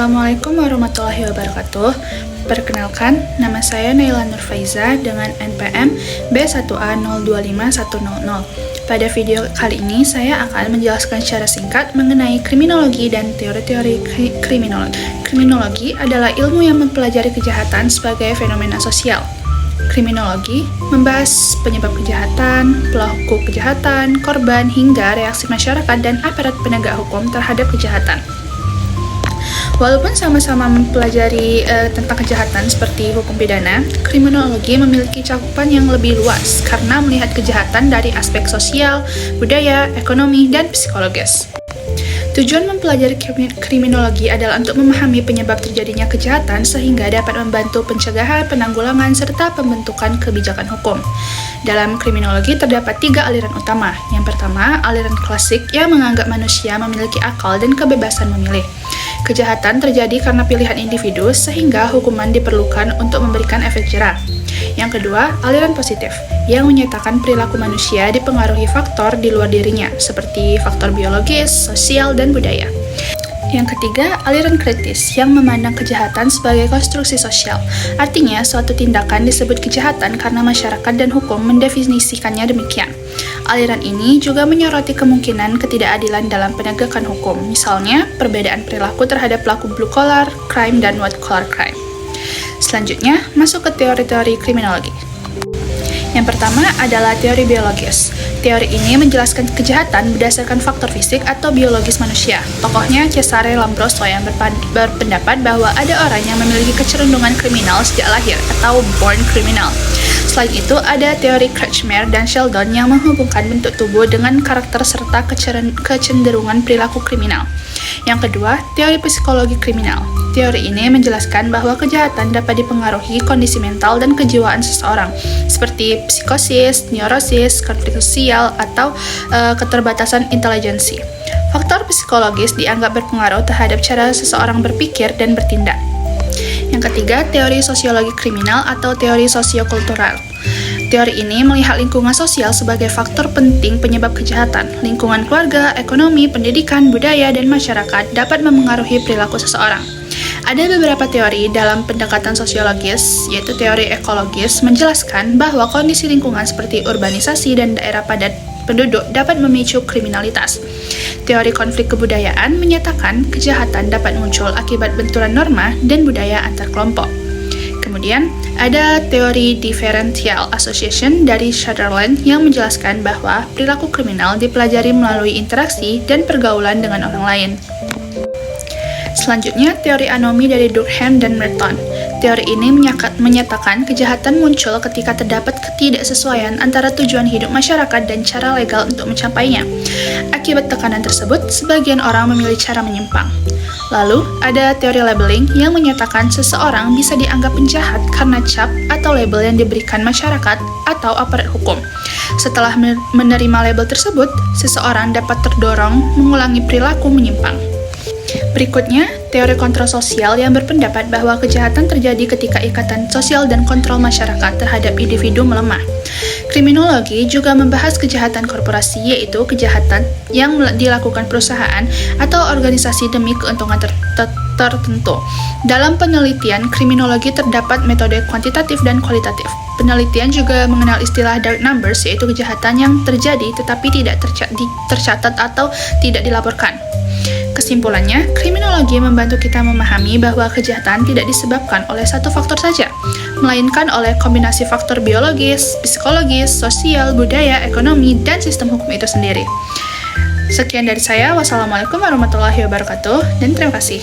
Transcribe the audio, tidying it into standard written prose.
Assalamualaikum warahmatullahi wabarakatuh. Perkenalkan, nama saya Naila Nurfaiza dengan NPM B1A025100. Pada video kali ini, saya akan menjelaskan secara singkat mengenai kriminologi dan teori-teori kriminologi. Kriminologi adalah ilmu yang mempelajari kejahatan sebagai fenomena sosial. Kriminologi membahas penyebab kejahatan, pelaku kejahatan, korban, hingga reaksi masyarakat dan aparat penegak hukum terhadap kejahatan. Walaupun sama-sama mempelajari tentang kejahatan seperti hukum pidana, kriminologi memiliki cakupan yang lebih luas karena melihat kejahatan dari aspek sosial, budaya, ekonomi, dan psikologis. Tujuan mempelajari kriminologi adalah untuk memahami penyebab terjadinya kejahatan sehingga dapat membantu pencegahan, penanggulangan, serta pembentukan kebijakan hukum. Dalam kriminologi terdapat 3 aliran utama. Yang pertama, aliran klasik yang menganggap manusia memiliki akal dan kebebasan memilih. Kejahatan terjadi karena pilihan individu sehingga hukuman diperlukan untuk memberikan efek jera. Yang kedua, aliran positif yang menyatakan perilaku manusia dipengaruhi faktor di luar dirinya seperti faktor biologis, sosial, dan budaya. Yang ketiga, aliran kritis yang memandang kejahatan sebagai konstruksi sosial. Artinya, suatu tindakan disebut kejahatan karena masyarakat dan hukum mendefinisikannya demikian. Aliran ini juga menyoroti kemungkinan ketidakadilan dalam penegakan hukum, misalnya perbedaan perilaku terhadap pelaku blue collar crime dan white collar crime. Selanjutnya, masuk ke teori-teori kriminologi. Yang pertama adalah teori biologis. Teori ini menjelaskan kejahatan berdasarkan faktor fisik atau biologis manusia. Tokohnya Cesare Lombroso yang berpendapat bahwa ada orang yang memiliki kecenderungan kriminal sejak lahir atau born criminal. Selain itu, ada teori Kretschmer dan Sheldon yang menghubungkan bentuk tubuh dengan karakter serta kecenderungan perilaku kriminal. Yang kedua, teori psikologi kriminal. Teori ini menjelaskan bahwa kejahatan dapat dipengaruhi kondisi mental dan kejiwaan seseorang, seperti psikosis, neurosis, konflik sosial, atau keterbatasan intelijensi. Faktor psikologis dianggap berpengaruh terhadap cara seseorang berpikir dan bertindak. Yang ketiga, teori sosiologi kriminal atau teori sosiokultural. Teori ini melihat lingkungan sosial sebagai faktor penting penyebab kejahatan. Lingkungan keluarga, ekonomi, pendidikan, budaya, dan masyarakat dapat memengaruhi perilaku seseorang. Ada beberapa teori dalam pendekatan sosiologis, yaitu teori ekologis, menjelaskan bahwa kondisi lingkungan seperti urbanisasi dan daerah padat penduduk dapat memicu kriminalitas. Teori konflik kebudayaan menyatakan kejahatan dapat muncul akibat benturan norma dan budaya antar kelompok. Kemudian, ada teori differential association dari Sutherland yang menjelaskan bahwa perilaku kriminal dipelajari melalui interaksi dan pergaulan dengan orang lain. Selanjutnya, teori anomi dari Durkheim dan Merton. Teori ini menyatakan kejahatan muncul ketika terdapat ketidaksesuaian antara tujuan hidup masyarakat dan cara legal untuk mencapainya. Akibat tekanan tersebut, sebagian orang memilih cara menyimpang. Lalu, ada teori labeling yang menyatakan seseorang bisa dianggap penjahat karena cap atau label yang diberikan masyarakat atau aparat hukum. Setelah menerima label tersebut, seseorang dapat terdorong mengulangi perilaku menyimpang. Berikutnya, teori kontrol sosial yang berpendapat bahwa kejahatan terjadi ketika ikatan sosial dan kontrol masyarakat terhadap individu melemah. Kriminologi juga membahas kejahatan korporasi, yaitu kejahatan yang dilakukan perusahaan atau organisasi demi keuntungan tertentu. Dalam penelitian kriminologi terdapat metode kuantitatif dan kualitatif. Penelitian juga mengenal istilah dark numbers, yaitu kejahatan yang terjadi tetapi tidak tercatat atau tidak dilaporkan. Kesimpulannya, kriminologi membantu kita memahami bahwa kejahatan tidak disebabkan oleh satu faktor saja, melainkan oleh kombinasi faktor biologis, psikologis, sosial, budaya, ekonomi, dan sistem hukum itu sendiri. Sekian dari saya, wassalamualaikum warahmatullahi wabarakatuh, dan terima kasih.